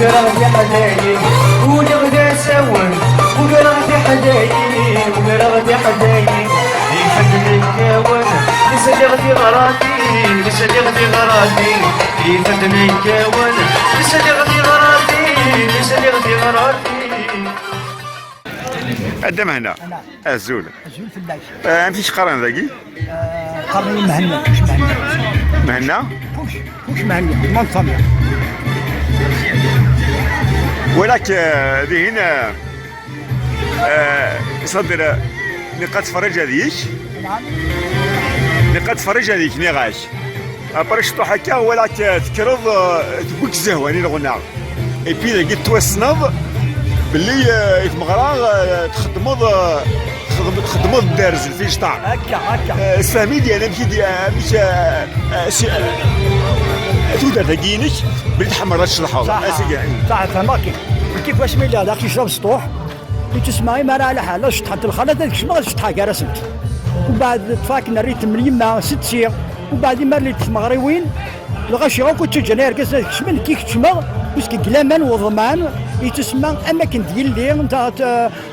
وقرغتي حدايق ونغدا سوا وقرغتي حدايق وقرغتي حدايق يفدني الكاون لصديقتي غراتي لصديقتي غراتي يفدني الكاون لصديقتي غراتي لصديقتي غراتي. قدام هنا الزول الزول في اللايف مفيش قرن ذاكي قرني مهنا كوش مهنا مهنا كوش مهنا منطمة ولك ذي هنا يصدر نقاط فرج هذيك نعم نقاط فرج هذيك نغاش ابرش تو هكا ولك تكرض تبوك زهواني الغنى اي بي لقيت توسنض باللي يتمغرا تخدموا الدارز في شطار هكا السامي ديالنا مش تودا تاكينك بلي تحمر الشلحوظ صح فهمك كيفاش ملي هذاك يشرب سطوح تسمعي ما راه على حاله شطحت الخلط هذيك شنو شطحه كاع رسمت وبعد تفاكنا ريت مليمه ست سير وبعد ما ريت المغربيين الغاشي كنت جنير كاس شمن كيك تشمغ باسكو كلامان وضمان يتسمى اماكن ديال اللي انت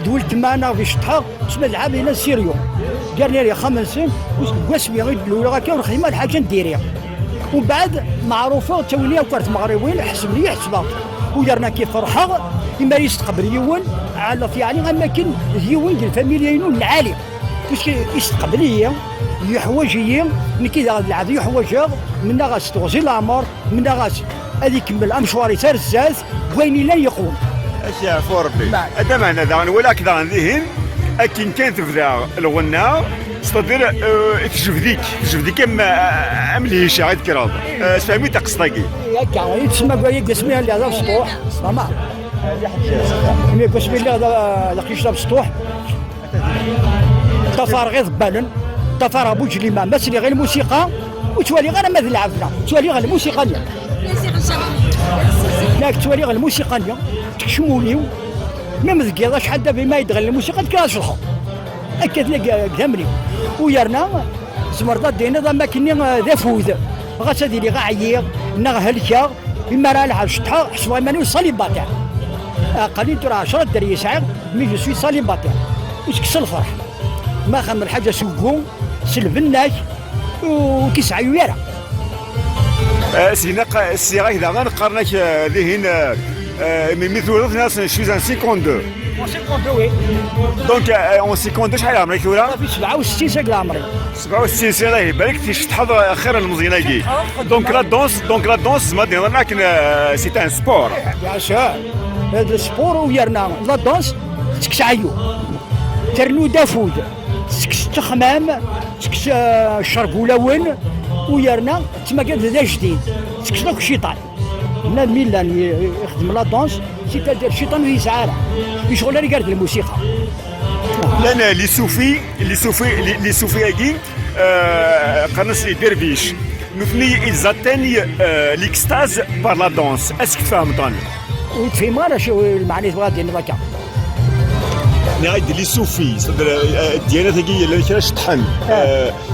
دولت معنا في شطحه تسمى العاب هنا سيريو قال لي 5 سنين واسمي غير الاولى غا الخدمه الحاجه نديريها ومن بعد معروفه تولي وكرت مغربيين حسب لي حسبها ودرنا كيف فرحه اما يستقبل يون على يعني اماكن يون ديال الفاميليين العالي باش يستقبليه يحوجيه من كذا العاد يحوجها من غاس توزي العمر من غاس هذه كمل امشواري ترزاز وين لا يقوم اشياء فوربي هذا معنى ذا ولا كذا ذهن اكن كانت في الغناء تقدر تشوف ديك امليش عاد كراض فهمي تقصدقي هكا يتسمى قوي قسمي اللي هذا سطوح سامع مي قسمي اللي هذا لقيش سطوح طفار غير ضبالن طفار ابو جليمه مسلي غير الموسيقى وتولي غير مثل العفنه تولي غير الموسيقى لاك تولي غير الموسيقى تكشمونيو ميم ذكي شحال دابا ما يدغل الموسيقى كنشرحو هكا تلاقي قدامني ويرنا زمرضات دينا ذا ماكني ذا فوز غاس هادي لي غا عييق نا هلكا اما راه لها شطحه حسوا ماني صليباتير قليل ترى 10 دري يسعق مي جو سوي صليباتير واش كسر الفرح ما خمر حاجه سوقو سلبناك وكيسعيو يرا سينا الصيغه اذا غنقارنك ذهن من مثل ناس شوز 52 وي دونك اون 52 شحال عمرك ثورة؟ في 67 سنه عمري 67 سنه يبارك تشطح خير المزينه كي دونك لا دونس ما دينا لكن سي ان سبور يا شا هذا السبور ويرنا لا دونس تكشعيو ترنو دافود تكش تخمام تكش الشربولاون ويرنا تما قال ذا جديد تكش داك الشيطان من ميلان يخدم لا دونس سيتادير الشيطان ويسعى يشغل اللي قالت الموسيقى لان لي صوفي هاكي قرنس لي ديرفيش نثني إزاتني ليكستاز بار لا دونس اسك تفهم طن وتفهم انا شو المعني تبغى دير هكا نعيد لي صوفي ديانات هاكي اللي كاين شطحن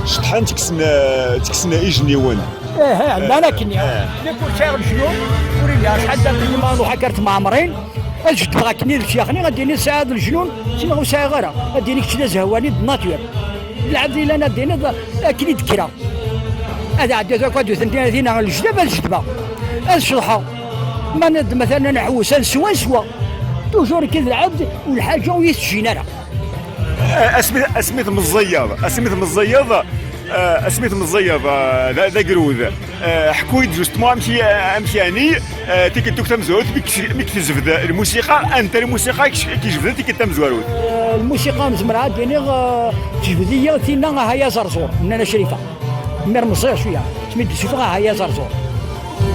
شطحن تكسنا ايجنيون عندنا كني نقول شاغل شنو ورينا شحال دار المال وحكرت مع عمرين اجد بغا كني الشيخني غاديني ساعد الجنون شنو ساعه غير غاديني كشنا زهواني بالناتور العبد الا انا دينا كني ذكرى هذا عاد ذاك دوز ندينا الجدبه الجدبه الشرحه ما مثلا نحوس سوا توجور كذا العبد والحاجه ويسجينا راه اسميت مزيض ذا قروذ حكويت جوستمون امشي اني تيك دوك تمزوت بك تجبد الموسيقى انت الموسيقى كيجبد تيك تمزوروت الموسيقى مزمرات ديني تجبديه تينا هيا زرزور من انا شريفه مير مصير شويه سميت شوفها هيا زرزور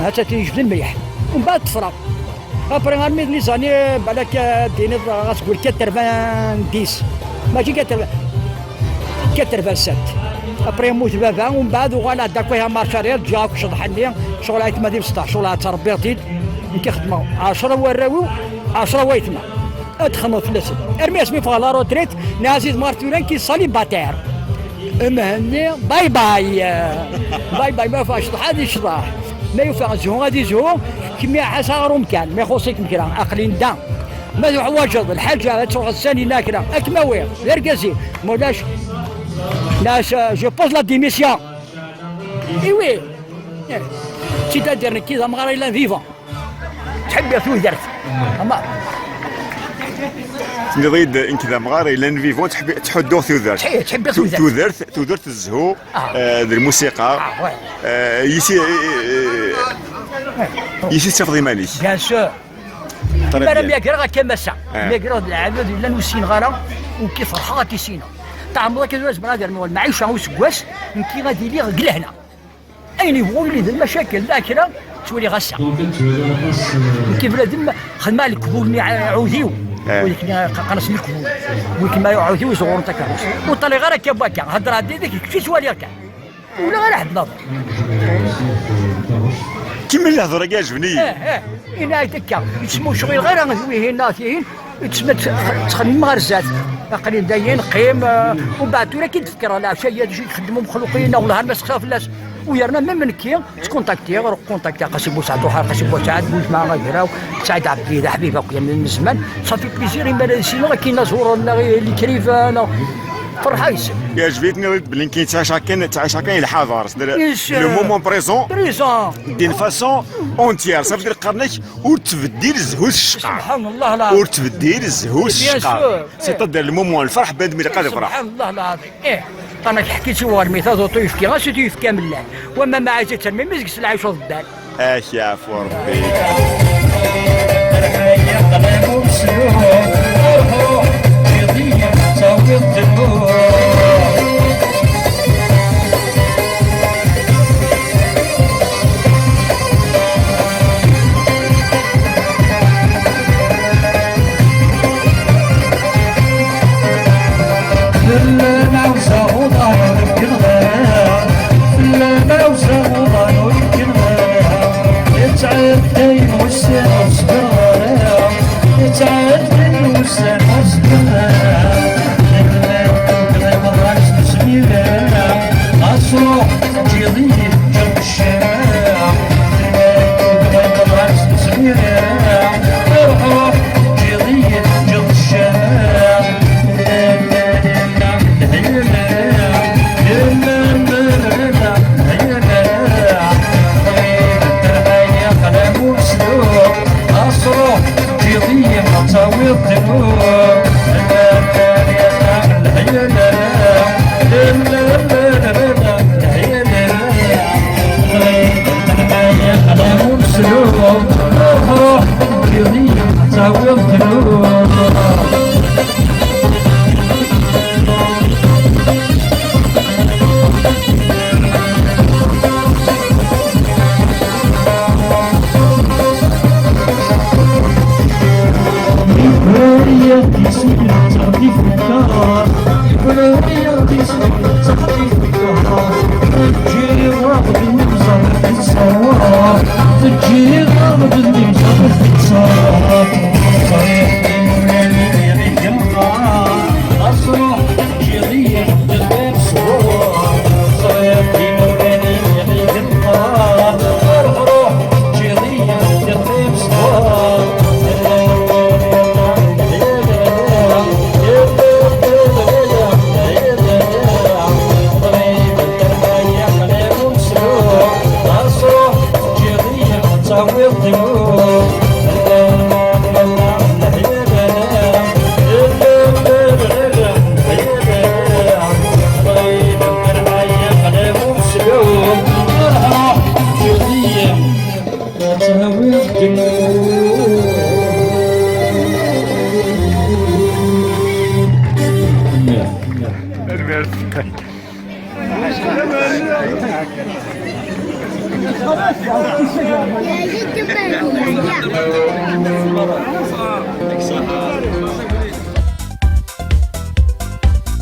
هتا تيجبد المليح ومن بعد تفرق ابري غنميت لي زاني بالك ديني غتقول 90 ماشي 87 ابري موت بابا ومن بعد وغالا داك ويها مارشارير جاك شطحني شغل عيت مادي 16 شغل تربيتي كيخدموا 10 وراوي 10 ويتما ادخلوا ثلاثه ارمي اسمي في لا روتريت نازيد مارتورين كي صليباتير مهني باي باي باي باي ما فاش هذه شطاح ما يوفق الزهو غادي زهو كمية حسا مكان ما يخصك مكان أقلين دام ما يعوجض الحاجة تروح الثاني ناكرة أكما وين يرقزي مولاش ناس جو بوز لا ديميسيون إيوي سيتادير كي مغارا إلا فيفون تحب يا ثو درت أما نضيد إن كذا مغاري لان فيفون تحدو تحب ثودرت الزهو الموسيقى يسي تفضي مالي بيان سور انا ميقرا كما سا ميقرا العباد الا نوسين غارا وكيف فرحه كيسينا طعم كيزوز بنادر المعيشه وسكواس كي غادي لي قلهنا اين يبغوا يريد المشاكل ذاكره تولي غسه كيف لازم خدمه الكبول عوديو ولكن قنص الكبول ولكن ما يعوديو يصغروا تكاروس وطلي غير كباكا هضر هادي ديك كي سوالي كاع ولا غير حد نظر كيما الهضره كاعجبني هنا دكا يتسموا شغل غير غنويه الناس يتسمى تخدم غرزات قليل داين قيم ومن بعد ولا كي تفكر لا شيء يخدموا مخلوقين ولا الناس خاف الناس ويرنا من كي تكونتاكتي غير كونتاكتي قاسي بوسعد وحال قاسي بوسعد بوش مع غيره سعيد عبد حبيبه من زمان صافي بليزير ما سينو كي نزور اللي كريفان فرحه يسم يعجبني بلي كي تعيش هكا الحضاره لو مومون بريزون دين فاسون اونتيير صافي دير قرنك وتبديل الزهو الشقا سبحان الله العظيم وتبديل الزهو الشقا سيتادير المومون الفرح بنادم اللي قادر يفرح سبحان الله العظيم انا حكيت هو الميثاق وطيف كي غاسي تيف كامل وما ما عايزه تنمي مزكس العيش والدار يا ربي يا